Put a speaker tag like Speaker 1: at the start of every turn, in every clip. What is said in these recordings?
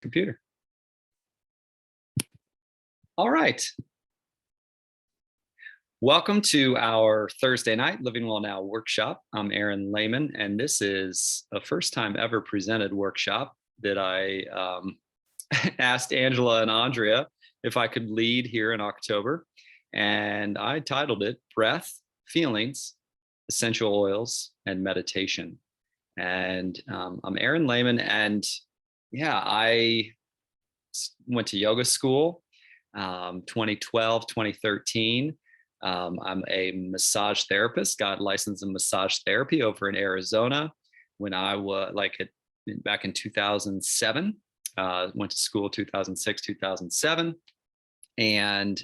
Speaker 1: computer. All right. Welcome to our Thursday night Living Well Now workshop. I'm Aaron Lahman, and this is a first time ever presented workshop that I asked Angela and Andrea if I could lead here in October. And I titled it Breath, Feelings, Essential Oils, and Meditation. And I'm Aaron Lahman, and yeah, I went to yoga school 2012, 2013. I'm a massage therapist, got licensed in massage therapy over in Arizona when I was back in 2007. Went to school 2006, 2007, and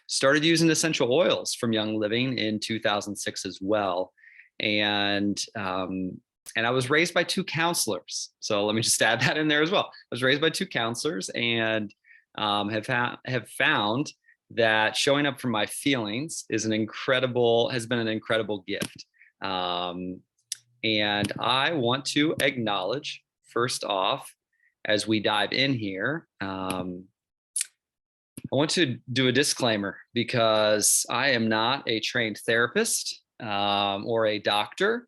Speaker 1: started using essential oils from Young Living in 2006 as well. And I was raised by two counselors. So let me just add that in there as well. I was raised by two counselors and have found that showing up for my feelings has been an incredible gift. And I want to acknowledge, first off, as we dive in here, I want to do a disclaimer because I am not a trained therapist or a doctor.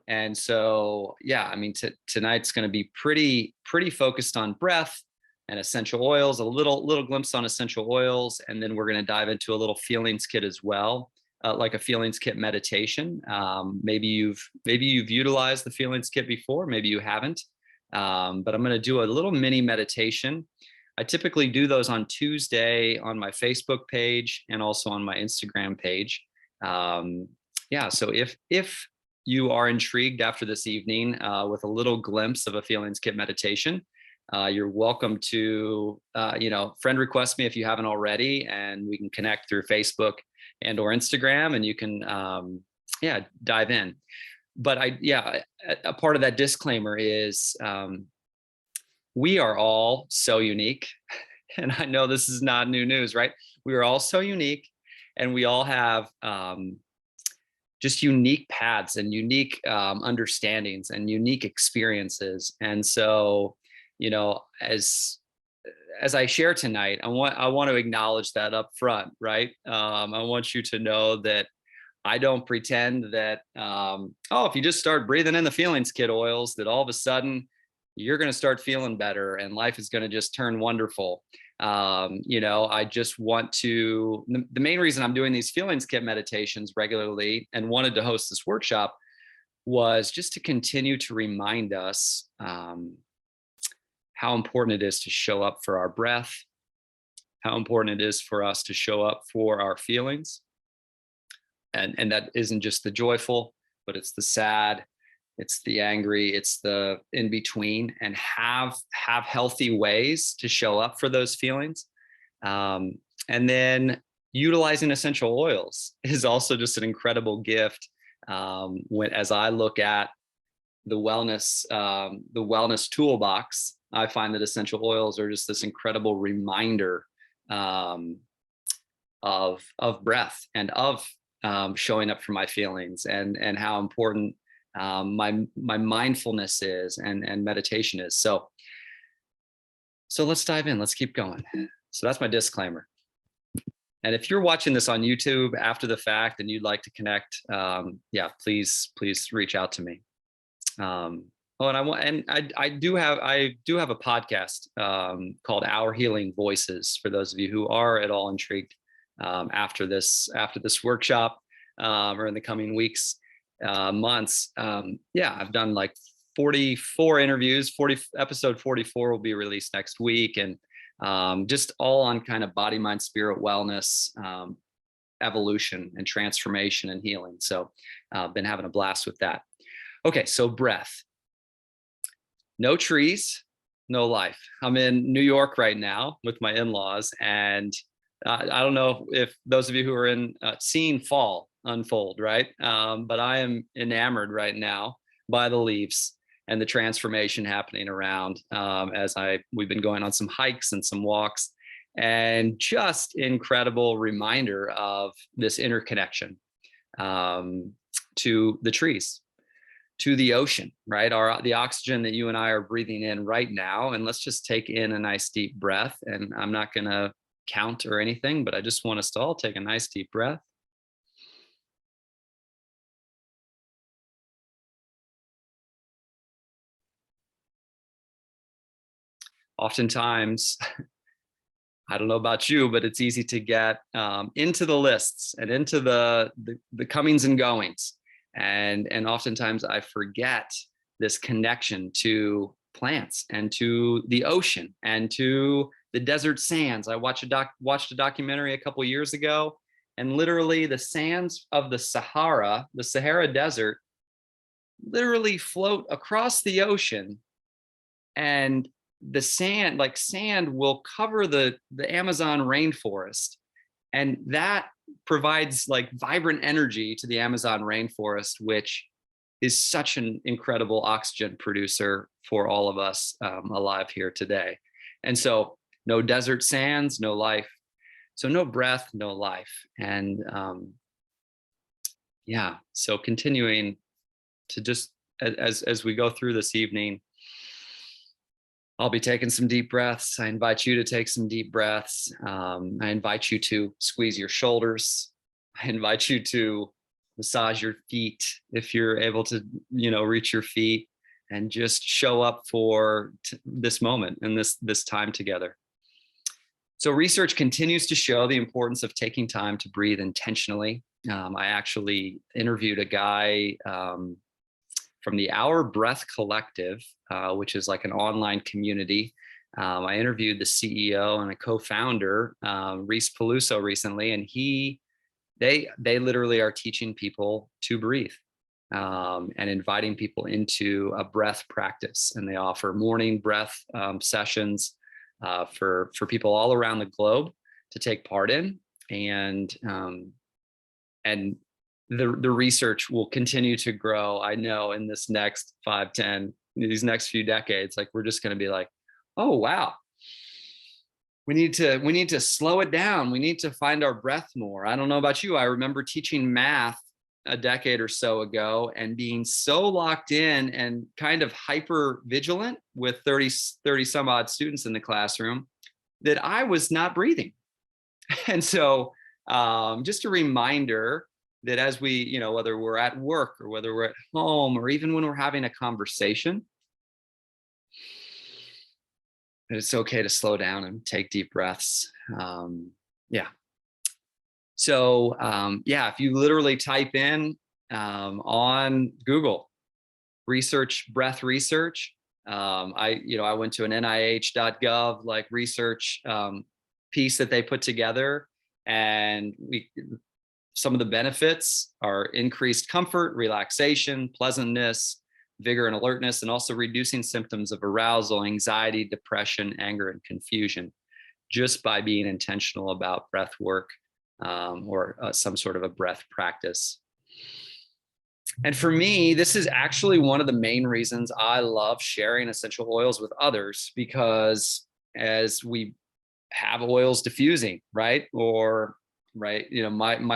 Speaker 1: And so, yeah, I mean, tonight's going to be pretty focused on breath and essential oils, a little glimpse on essential oils, and then we're going to dive into a little feelings kit as well, like a feelings kit meditation. Maybe you've utilized the feelings kit before, maybe you haven't, but I'm going to do a little mini meditation. I typically do those on Tuesday on my Facebook page and also on my Instagram page. Yeah, so if you are intrigued after this evening with a little glimpse of a feelings kit meditation, you're welcome to, friend request me if you haven't already, and we can connect through Facebook and or Instagram, and you can, dive in. But a part of that disclaimer is we are all so unique. And I know this is not new news, right? We are all so unique, and we all have just unique paths and unique understandings and unique experiences. And so, as I share tonight, I want to acknowledge that up front, right? I want you to know that I don't pretend that, if you just start breathing in the feelings kit oils, that all of a sudden you're going to start feeling better and life is going to just turn wonderful. I just want to, the main reason I'm doing these feelings kit meditations regularly and wanted to host this workshop was just to continue to remind us how important it is to show up for our breath, how important it is for us to show up for our feelings. And that isn't just the joyful, but it's the sad, it's the angry, it's the in between, and have healthy ways to show up for those feelings. And then utilizing essential oils is also just an incredible gift. As I look at the wellness toolbox, I find that essential oils are just this incredible reminder of breath and of showing up for my feelings and how important my mindfulness is and meditation is. So let's dive in. Let's keep going. So that's my disclaimer. And if you're watching this on YouTube after the fact and you'd like to connect, please reach out to me. I do have a podcast called Our Healing Voices for those of you who are at all intrigued after this workshop or in the coming weeks, months. I've done like 44 interviews. Episode 44 will be released next week, and just all on kind of body, mind, spirit, wellness, evolution and transformation and healing. So I've been having a blast with that. Okay, so breath. No trees, no life. I'm in New York right now with my in-laws, and I don't know if those of you who are in seeing fall unfold, right? But I am enamored right now by the leaves and the transformation happening around we've been going on some hikes and some walks, and just incredible reminder of this interconnection to the trees. to the ocean, right? The oxygen that you and I are breathing in right now. And let's just take in a nice deep breath. And I'm not going to count or anything, but I just want us to all take a nice deep breath. Oftentimes, I don't know about you, but it's easy to get into the lists and into the comings and goings. And oftentimes I forget this connection to plants and to the ocean and to the desert sands. I watched a documentary a couple years ago, and literally the sands of the Sahara Desert, literally float across the ocean, and the sand, like sand, will cover the Amazon rainforest, and that provides like vibrant energy to the Amazon rainforest, which is such an incredible oxygen producer for all of us alive here today. And so no desert sands, no life. So no breath, no life. And yeah, so continuing to just, as we go through this evening, I'll be taking some deep breaths. I invite you to take some deep breaths. I invite you to squeeze your shoulders. I invite you to massage your feet if you're able to, reach your feet, and just show up for this moment and this time together. So research continues to show the importance of taking time to breathe intentionally. I actually interviewed a guy from the Our Breath Collective, which is like an online community. I interviewed the CEO and a co-founder, Reese Peluso, recently, and they literally are teaching people to breathe and inviting people into a breath practice. And they offer morning breath sessions for people all around the globe to take part in. And the research will continue to grow. I know in this next 5, 10, these next few decades, like we're just going to be like, oh, wow. We need to slow it down. We need to find our breath more. I don't know about you. I remember teaching math a decade or so ago and being so locked in and kind of hyper vigilant with 30 some odd students in the classroom that I was not breathing. And so just a reminder that as we, whether we're at work or whether we're at home or even when we're having a conversation, that it's okay to slow down and take deep breaths. Yeah. So if you literally type in on Google, breath research. I went to an NIH.gov like research piece that they put together, and some of the benefits are increased comfort, relaxation, pleasantness, vigor and alertness, and also reducing symptoms of arousal, anxiety, depression, anger, and confusion, just by being intentional about breath work or some sort of a breath practice. And for me, this is actually one of the main reasons I love sharing essential oils with others, because as we have oils diffusing, right? My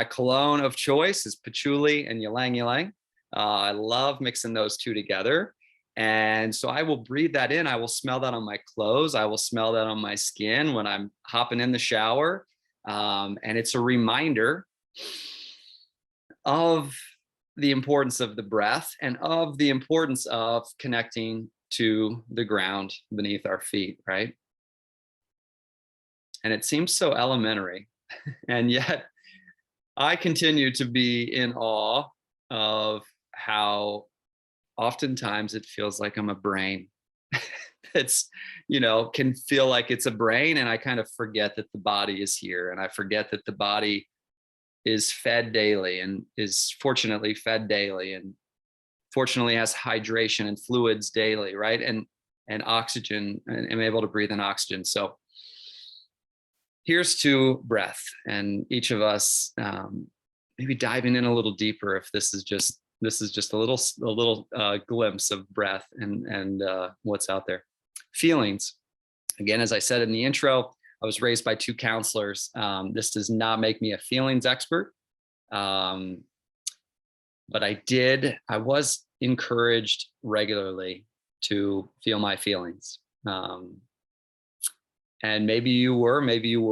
Speaker 1: cologne of choice is patchouli and ylang ylang. I love mixing those two together. And so I will breathe that in. I will smell that on my clothes. I will smell that on my skin when I'm hopping in the shower. And it's a reminder of the importance of the breath and of the importance of connecting to the ground beneath our feet, right? And it seems so elementary. And yet I continue to be in awe of how oftentimes it feels like I'm a brain. It's, can feel like it's a brain, and I kind of forget that the body is here, and I forget that the body is fed daily and is fortunately fed daily and fortunately has hydration and fluids daily, right? And oxygen, and I'm able to breathe in oxygen. So here's to breath, and each of us maybe diving in a little deeper if this is just a little glimpse of breath and what's out there. Feelings. Again, as I said in the intro, I was raised by 2 counselors. This does not make me a feelings expert, but I was encouraged regularly to feel my feelings. And maybe you were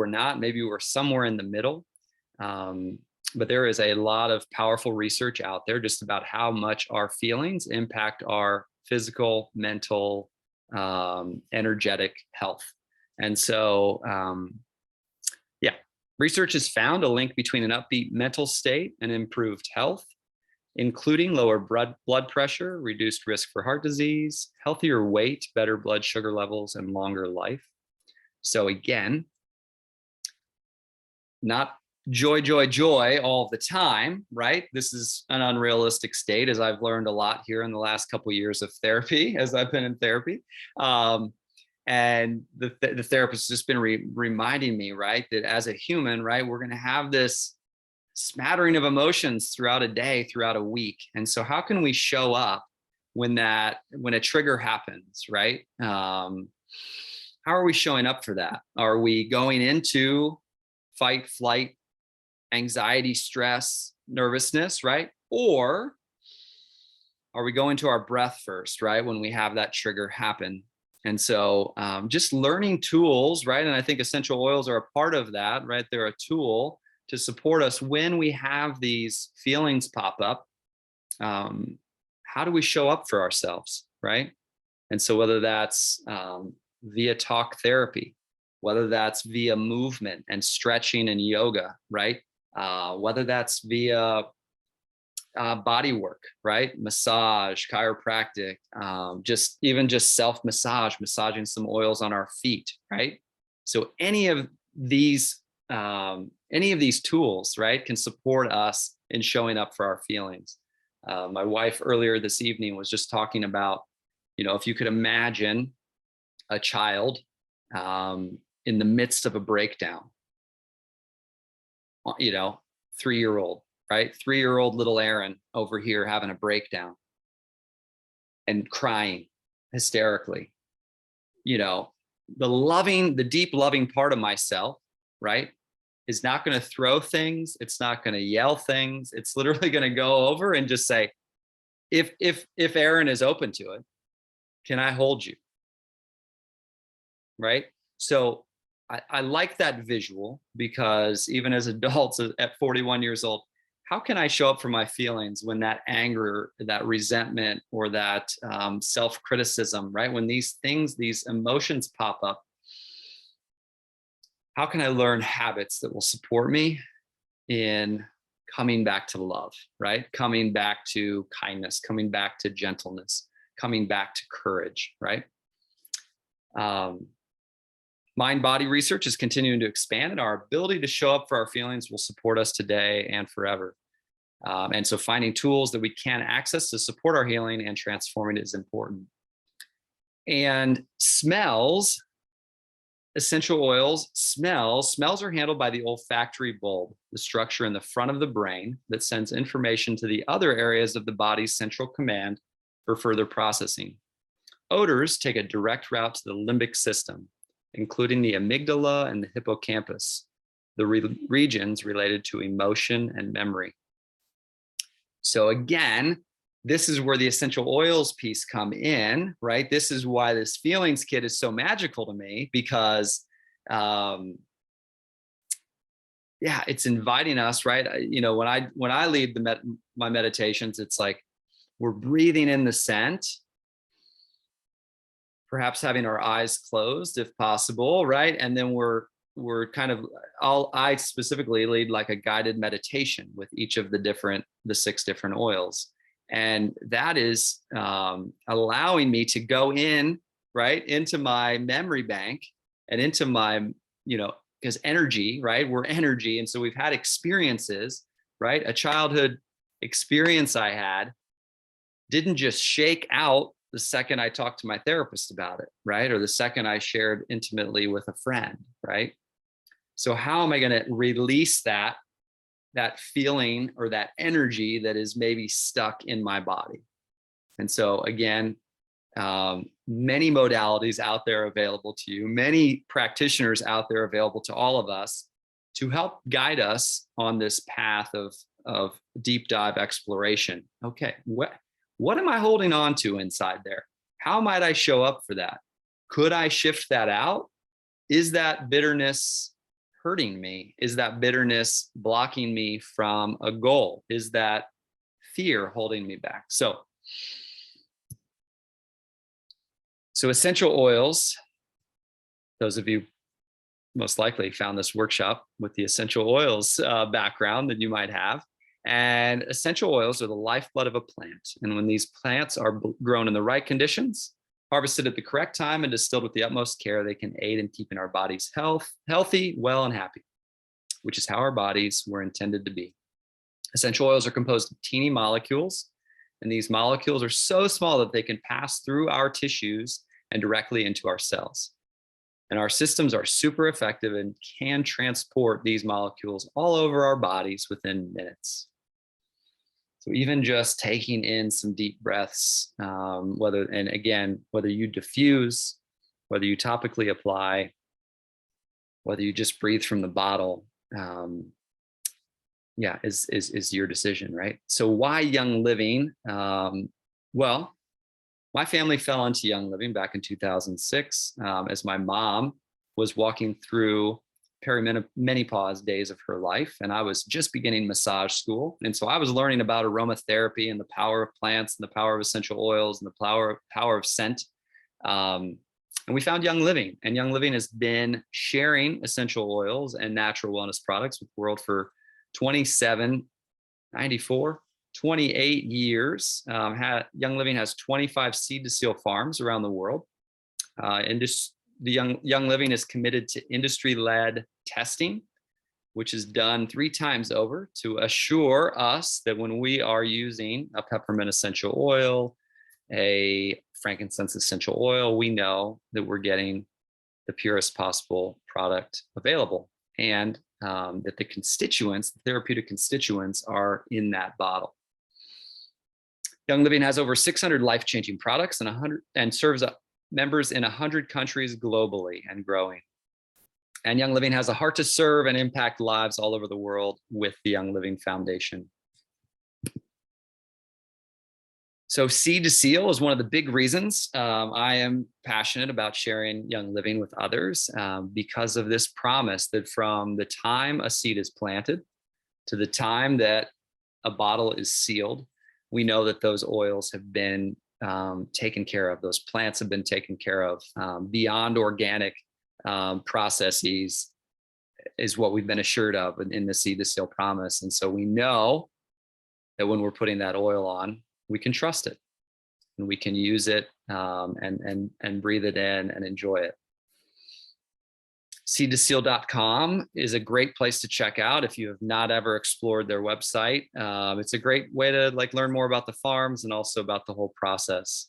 Speaker 1: not, maybe you were somewhere in the middle. But there is a lot of powerful research out there just about how much our feelings impact our physical, mental, energetic health. And so, yeah, research has found a link between an upbeat mental state and improved health, including lower blood pressure, reduced risk for heart disease, healthier weight, better blood sugar levels, and longer life. So again, not joy, joy, joy all the time, right? This is an unrealistic state, as I've learned a lot here in the last couple of years of therapy, as I've been in therapy. And the therapist has just been reminding me, right, that as a human, right, we're going to have this smattering of emotions throughout a day, throughout a week. And so how can we show up when a trigger happens, right? How are we showing up for that? Are we going into fight, flight, anxiety, stress, nervousness, right? Or are we going to our breath first, right? When we have that trigger happen. And so just learning tools, right? And I think essential oils are a part of that, right? They're a tool to support us when we have these feelings pop up. How do we show up for ourselves, right? And so whether that's via talk therapy, whether that's via movement and stretching and yoga, right? Whether that's via body work, right? Massage, chiropractic, just self-massage, massaging some oils on our feet, right? So any of these tools, right, can support us in showing up for our feelings. My wife earlier this evening was just talking about, if you could imagine a child in the midst of a breakdown, 3-year-old, right? 3-year-old little Aaron over here having a breakdown and crying hysterically. The deep loving part of myself, right, is not going to throw things. It's not going to yell things. It's literally going to go over and just say, if Aaron is open to it, can I hold you? Right? So I like that visual, because even as adults at 41 years old, how can I show up for my feelings when that anger, that resentment, or that self-criticism, right? When these emotions pop up, how can I learn habits that will support me in coming back to love, right? Coming back to kindness, coming back to gentleness, coming back to courage, right? Mind-body research is continuing to expand, and our ability to show up for our feelings will support us today and forever. And so finding tools that we can access to support our healing and transforming it is important. And smells, essential oils, smells are handled by the olfactory bulb, the structure in the front of the brain that sends information to the other areas of the body's central command for further processing. Odors take a direct route to the limbic system, including the amygdala and the hippocampus, the regions related to emotion and memory. So again, this is where the essential oils piece come in, right? This is why this feelings kit is so magical to me, because it's inviting us, right? When I lead my meditations, it's like we're breathing in the scent, perhaps having our eyes closed if possible, right? And then we're I specifically lead like a guided meditation with each of the 6 different oils. And that is allowing me to go in, right, into my memory bank and into my, because energy, right, we're energy. And so we've had experiences, right? A childhood experience I had didn't just shake out the second I talked to my therapist about it, right? Or the second I shared intimately with a friend, right? So how am I going to release that feeling or that energy that is maybe stuck in my body? And so again, many modalities out there available to you, many practitioners out there available to all of us to help guide us on this path of deep dive exploration. Okay, what am I holding on to inside there? How might I show up for that? Could I shift that out? Is that bitterness hurting me? Is that bitterness blocking me from a goal? Is that fear holding me back? So essential oils, those of you most likely found this workshop with the essential oils background that you might have. And essential oils are the lifeblood of a plant. And when these plants are grown in the right conditions, harvested at the correct time, and distilled with the utmost care, they can aid in keeping our bodies healthy, well, and happy, which is how our bodies were intended to be. Essential oils are composed of teeny molecules, and these molecules are so small that they can pass through our tissues and directly into our cells. And our systems are super effective and can transport these molecules all over our bodies within minutes. So even just taking in some deep breaths, whether you diffuse, whether you topically apply, whether you just breathe from the bottle, is your decision, right? So why Young Living? Well, my family fell into Young Living back in 2006 as my mom was walking through perimenopause days of her life, and I was just beginning massage school. And so I was learning about aromatherapy and the power of plants and the power of essential oils and the power of scent. And we found Young Living, and Young Living has been sharing essential oils and natural wellness products with the world for 28 years. Young Living has 25 seed to seal farms around the world. The Young Living is committed to industry-led testing, which is done 3 times over to assure us that when we are using a peppermint essential oil, a frankincense essential oil, we know that we're getting the purest possible product available, and that the therapeutic constituents are in that bottle. Young Living has over 600 life-changing products and serves members in 100 countries globally and growing. And Young Living has a heart to serve and impact lives all over the world with the Young Living Foundation. So Seed to Seal is one of the big reasons I am passionate about sharing Young Living with others, because of this promise that from the time a seed is planted to the time that a bottle is sealed, we know that those oils have been taken care of. Those plants have been taken care of. Beyond organic processes is what we've been assured of in the Seed to Seal promise. And so we know that when we're putting that oil on, we can trust it, and we can use it and breathe it in and enjoy it. seedtoseal.com is a great place to check out if you have not ever explored their website. It's a great way to learn more about the farms and also about the whole process.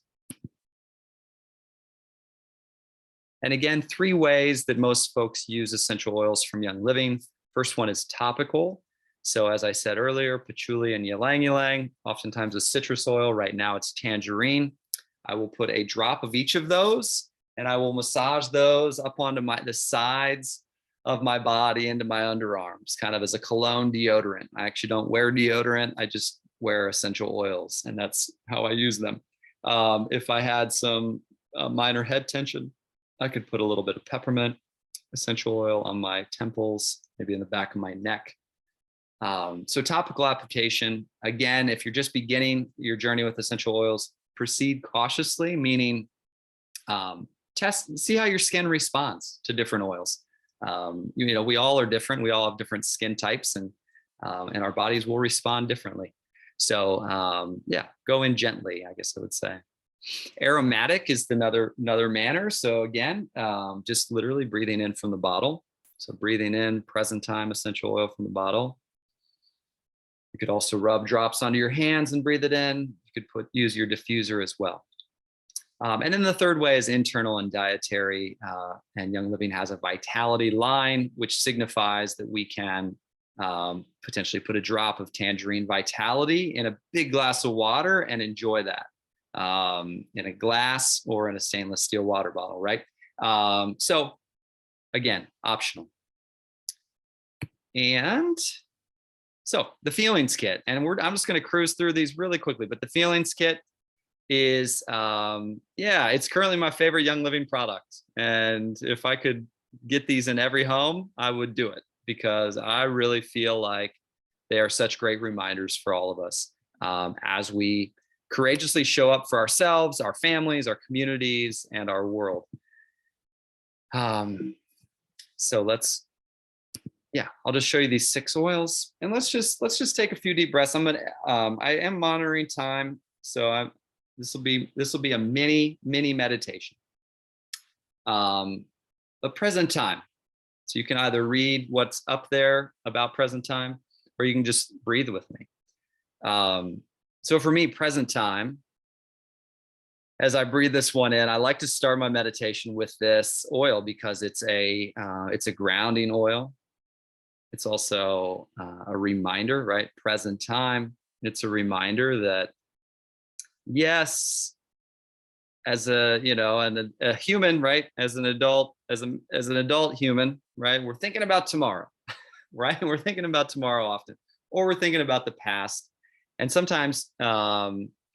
Speaker 1: And again, 3 ways that most folks use essential oils from Young Living. First one is topical. So as I said earlier, patchouli and ylang ylang, oftentimes a citrus oil. Right now it's tangerine. I will put a drop of each of those, and I will massage those up onto the sides of my body, into my underarms, kind of as a cologne deodorant. I actually don't wear deodorant. I just wear essential oils, and that's how I use them. If I had some minor head tension, I could put a little bit of peppermint essential oil on my temples, maybe in the back of my neck. So topical application, again, if you're just beginning your journey with essential oils, proceed cautiously, meaning see how your skin responds to different oils. We all are different. We all have different skin types, and our bodies will respond differently. So go in gently, I guess I would say. Aromatic is another manner. So again, just literally breathing in from the bottle. So breathing in present time essential oil from the bottle. You could also rub drops onto your hands and breathe it in. You could use your diffuser as well. And then the third way is internal and dietary. And Young Living has a vitality line, which signifies that we can potentially put a drop of tangerine vitality in a big glass of water and enjoy that in a glass or in a stainless steel water bottle, right? So again, optional. And so the feelings kit, and I'm just going to cruise through these really quickly, but the feelings kit, is, yeah, it's currently my favorite Young Living product. And if I could get these in every home, I would do it, because I really feel like they are such great reminders for all of us, as we courageously show up for ourselves, our families, our communities, and our world. So yeah, I'll just show you these 6 oils, and let's just take a few deep breaths. I am monitoring time, so this will be a mini meditation. But present time. So you can either read what's up there about present time, or you can just breathe with me. So for me, present time, as I breathe this one in, I like to start my meditation with this oil, because it's a grounding oil. It's also a reminder, right? Present time. It's a reminder that, yes, as a human, right? As an adult human, right? We're thinking about tomorrow, right? We're thinking about tomorrow often, or we're thinking about the past, and sometimes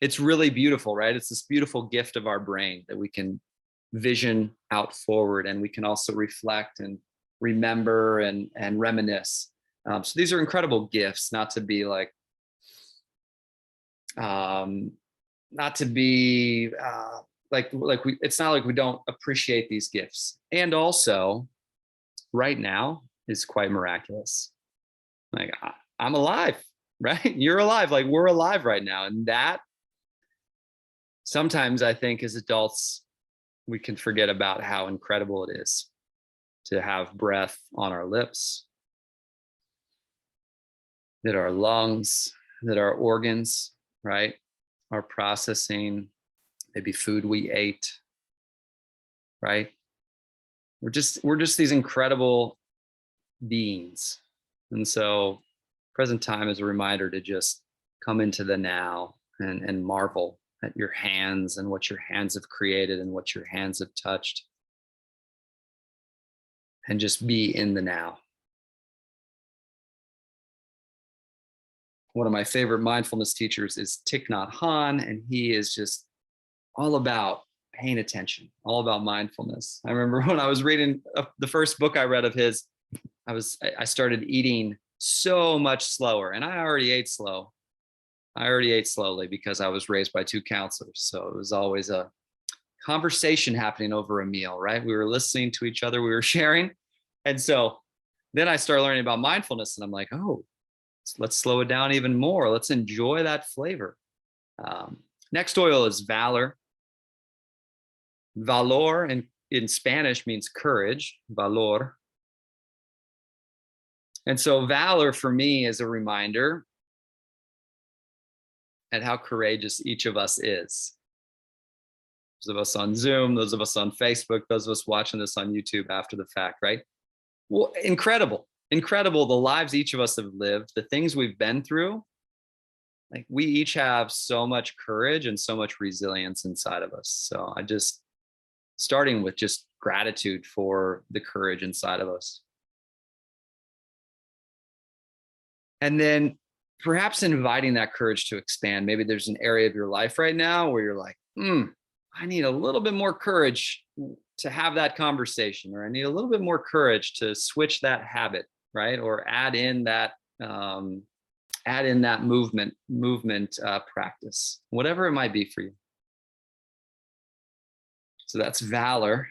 Speaker 1: it's really beautiful, right? It's this beautiful gift of our brain that we can vision out forward, and we can also reflect and remember and reminisce. So these are incredible gifts, not to be like, not to be it's not like we don't appreciate these gifts. And also, right now is quite miraculous. Like, I'm alive, right? You're alive. Like, we're alive right now. And that, sometimes I think as adults, we can forget about how incredible it is to have breath on our lips, that our lungs, that our organs, right, are processing maybe food we ate, right? We're just these incredible beings. And so present time is a reminder to just come into the now and marvel at your hands and what your hands have created and what your hands have touched, and just be in the now. One of my favorite mindfulness teachers is Thich Nhat Hanh, and he is just all about paying attention, all about mindfulness. I remember when I was reading the first book I read of his, I started eating so much slower, and I already ate slow. I already ate slowly because I was raised by 2 counselors. So it was always a conversation happening over a meal, right? We were listening to each other, we were sharing. And so then I started learning about mindfulness, and I'm like, oh, let's slow it down even more. Let's enjoy that flavor. Next oil is Valor. Valor in Spanish means courage, valor. And so Valor for me is a reminder at how courageous each of us is. Those of us on Zoom, those of us on Facebook, those of us watching this on YouTube after the fact, right? Well, incredible the lives each of us have lived, the things we've been through. Like, we each have so much courage and so much resilience inside of us. So starting with just gratitude for the courage inside of us. And then perhaps inviting that courage to expand. Maybe there's an area of your life right now where you're like, I need a little bit more courage to have that conversation, or I need a little bit more courage to switch that habit, right? Or add in that movement practice, whatever it might be for you. So that's Valor.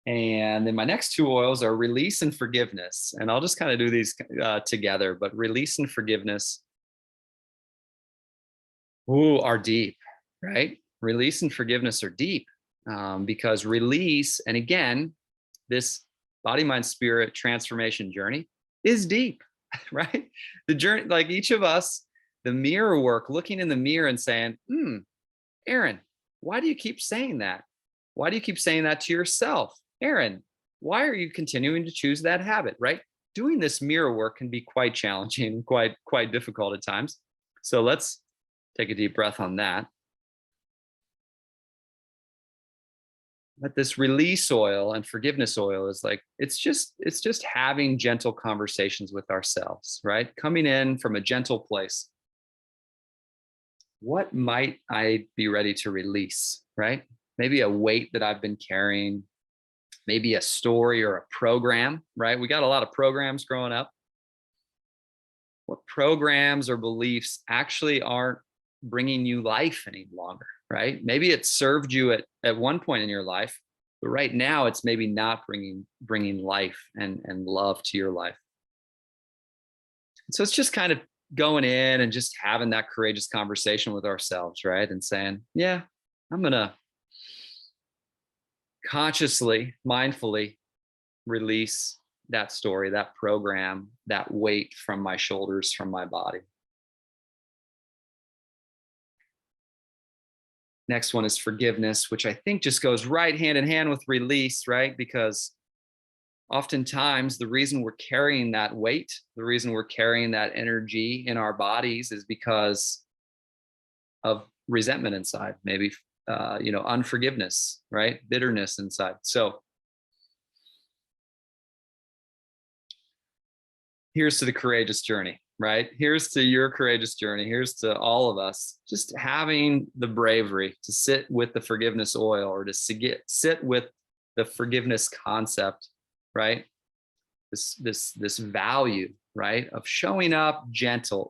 Speaker 1: And then my next 2 oils are Release and Forgiveness. And I'll just kind of do these together, but Release and Forgiveness are deep, right? Release and forgiveness are deep, because release, and again, this body, mind, spirit transformation journey is deep, right? The journey, like each of us, the mirror work, looking in the mirror and saying, Aaron, why do you keep saying that? Why do you keep saying that to yourself? Aaron, why are you continuing to choose that habit, right? Doing this mirror work can be quite challenging, quite difficult at times. So let's take a deep breath on that. But this release oil and forgiveness oil is like, it's just having gentle conversations with ourselves, right? Coming in from a gentle place. What might I be ready to release, right? Maybe a weight that I've been carrying, maybe a story or a program, right? We got a lot of programs growing up. What programs or beliefs actually aren't bringing you life any longer, right? Maybe it served you at one point in your life, but right now it's maybe not bringing life and love to your life. So it's just kind of going in and just having that courageous conversation with ourselves, right? And saying, yeah, I'm going to consciously, mindfully release that story, that program, that weight from my shoulders, from my body. Next one is forgiveness, which I think just goes right hand in hand with release, right? Because oftentimes the reason we're carrying that weight, the reason we're carrying that energy in our bodies is because of resentment inside, maybe unforgiveness, right? Bitterness inside. So here's to the courageous journey, right? Here's to your courageous journey. Here's to all of us just having the bravery to sit with the forgiveness oil, or to sit with the forgiveness concept, right? This value, right, of showing up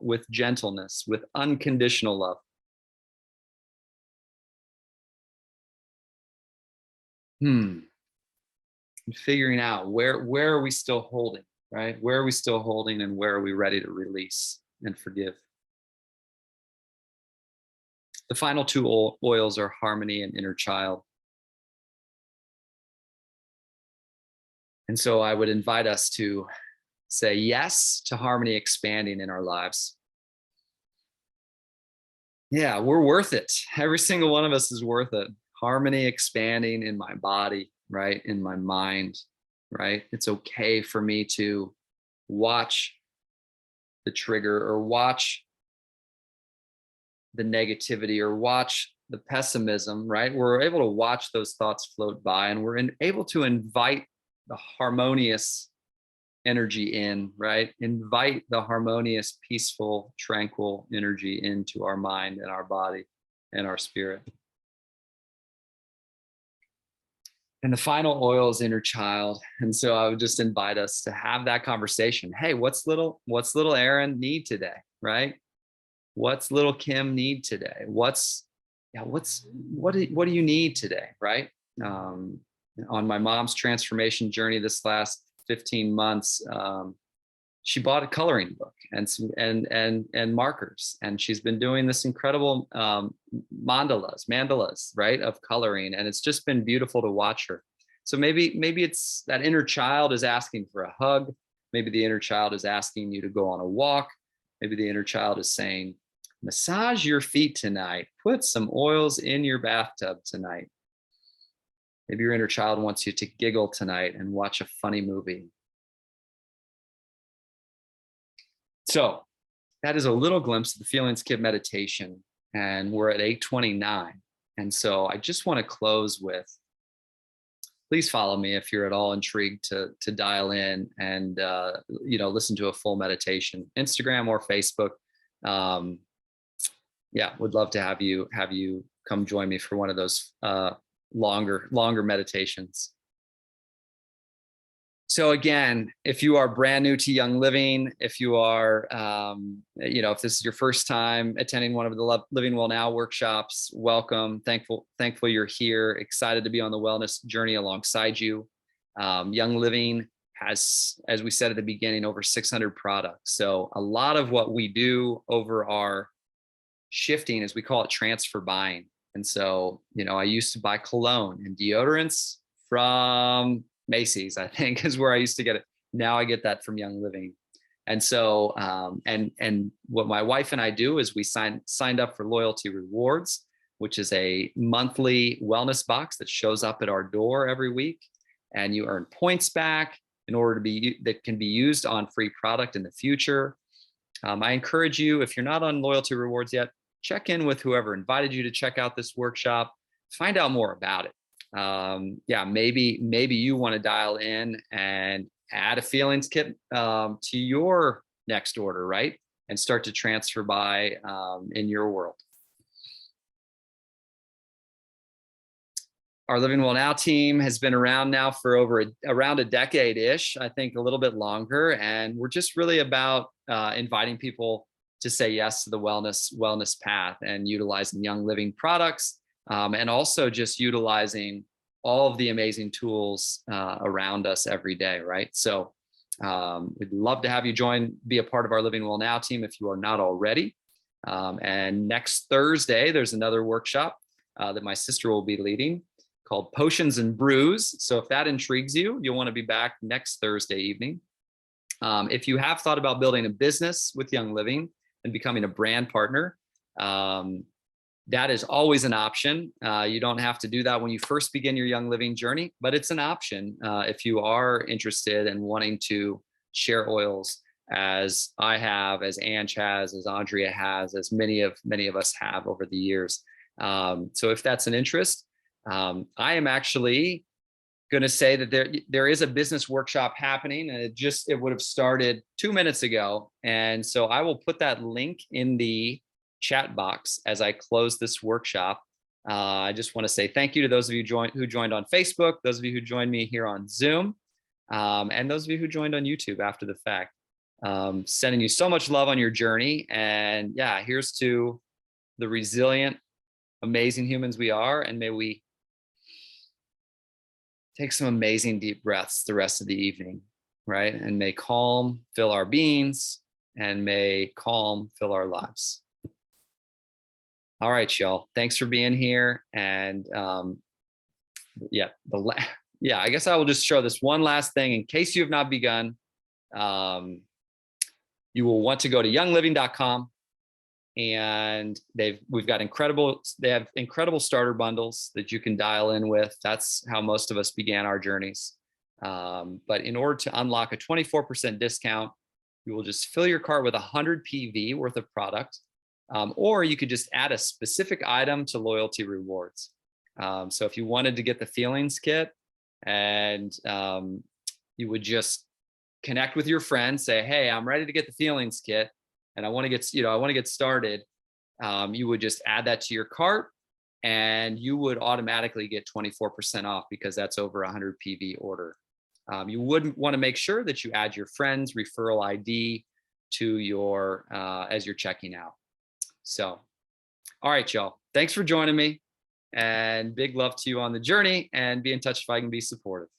Speaker 1: with gentleness, with unconditional love. And figuring out where are we still holding, right? Where are we still holding, and where are we ready to release and forgive? The final two oils are harmony and inner child. And so I would invite us to say yes to harmony expanding in our lives. Yeah, we're worth it. Every single one of us is worth it. Harmony expanding in my body, right? In my mind, right? It's okay for me to watch the trigger, or watch the negativity, or watch the pessimism, right? We're able to watch those thoughts float by, and we're able to invite the harmonious energy in, right? Invite the harmonious, peaceful, tranquil energy into our mind and our body and our spirit. And the final oil is inner child. And so I would just invite us to have that conversation. Hey, what's little Aaron need today, right? What's little Kim need today? What do you need today, right? On my mom's transformation journey this last 15 months, she bought a coloring book and markers, and she's been doing this incredible mandalas, right, of coloring, and it's just been beautiful to watch her. So maybe it's that inner child is asking for a hug. Maybe the inner child is asking you to go on a walk. Maybe the inner child is saying, massage your feet tonight. Put some oils in your bathtub tonight. Maybe your inner child wants you to giggle tonight and watch a funny movie. So that is a little glimpse of the Feelings Kit meditation, and we're at 8:29. And so I just want to close with, please follow me if you're at all intrigued to dial in and listen to a full meditation, Instagram or Facebook. Would love to have you come join me for one of those longer meditations. So again, if you are brand new to Young Living, if you are, if this is your first time attending one of the Living Well Now workshops, welcome. Thankful you're here. Excited to be on the wellness journey alongside you. Young Living has, as we said at the beginning, over 600 products. So a lot of what we do over our shifting, as we call it, transfer buying. And so, I used to buy cologne and deodorants from Macy's, I think, is where I used to get it. Now I get that from Young Living. And so, and what my wife and I do is we signed up for Loyalty Rewards, which is a monthly wellness box that shows up at our door every week, and you earn points back in order that can be used on free product in the future. I encourage you, if you're not on Loyalty Rewards yet, check in with whoever invited you to check out this workshop, find out more about it. Yeah, maybe you want to dial in and add a feelings kit to your next order, right? And start to transfer by in your world. Our Living Well Now team has been around now for around a decade-ish, I think a little bit longer. And we're just really about inviting people to say yes to the wellness path and utilizing Young Living products, and also just utilizing all of the amazing tools around us every day, right? So we'd love to have you be a part of our Living Well Now team if you are not already. And next Thursday, there's another workshop that my sister will be leading called Potions and Brews. So if that intrigues you, you'll want to be back next Thursday evening. If you have thought about building a business with Young Living and becoming a brand partner, that is always an option. You don't have to do that when you first begin your Young Living journey, but it's an option if you are interested in wanting to share oils, as I have, as Ange has, as Andrea has, as many of us have over the years. So if that's an interest, I am actually going to say that there is a business workshop happening, and it would have started 2 minutes ago. And so I will put that link in the chat box as I close this workshop. I just want to say thank you to those of you who joined on Facebook, those of you who joined me here on Zoom, and those of you who joined on YouTube after the fact. Sending you so much love on your journey. And yeah, here's to the resilient, amazing humans we are. And may we take some amazing deep breaths the rest of the evening, right? And may calm fill our beings, and may calm fill our lives. All right, y'all. Thanks for being here. And yeah, I guess I will just show this one last thing in case you have not begun. You will want to go to youngliving.com. And they have incredible starter bundles that you can dial in with. That's how most of us began our journeys. But in order to unlock a 24% discount, you will just fill your cart with 100 PV worth of product, or you could just add a specific item to loyalty rewards. So if you wanted to get the feelings kit, and you would just connect with your friend, say, hey, I'm ready to get the feelings kit, and I want to get started, you would just add that to your cart, and you would automatically get 24% off because that's over 100 PV order. You would want to make sure that you add your friend's referral ID to your as you're checking out. So, all right, y'all. Thanks for joining me, and big love to you on the journey, and be in touch if I can be supportive.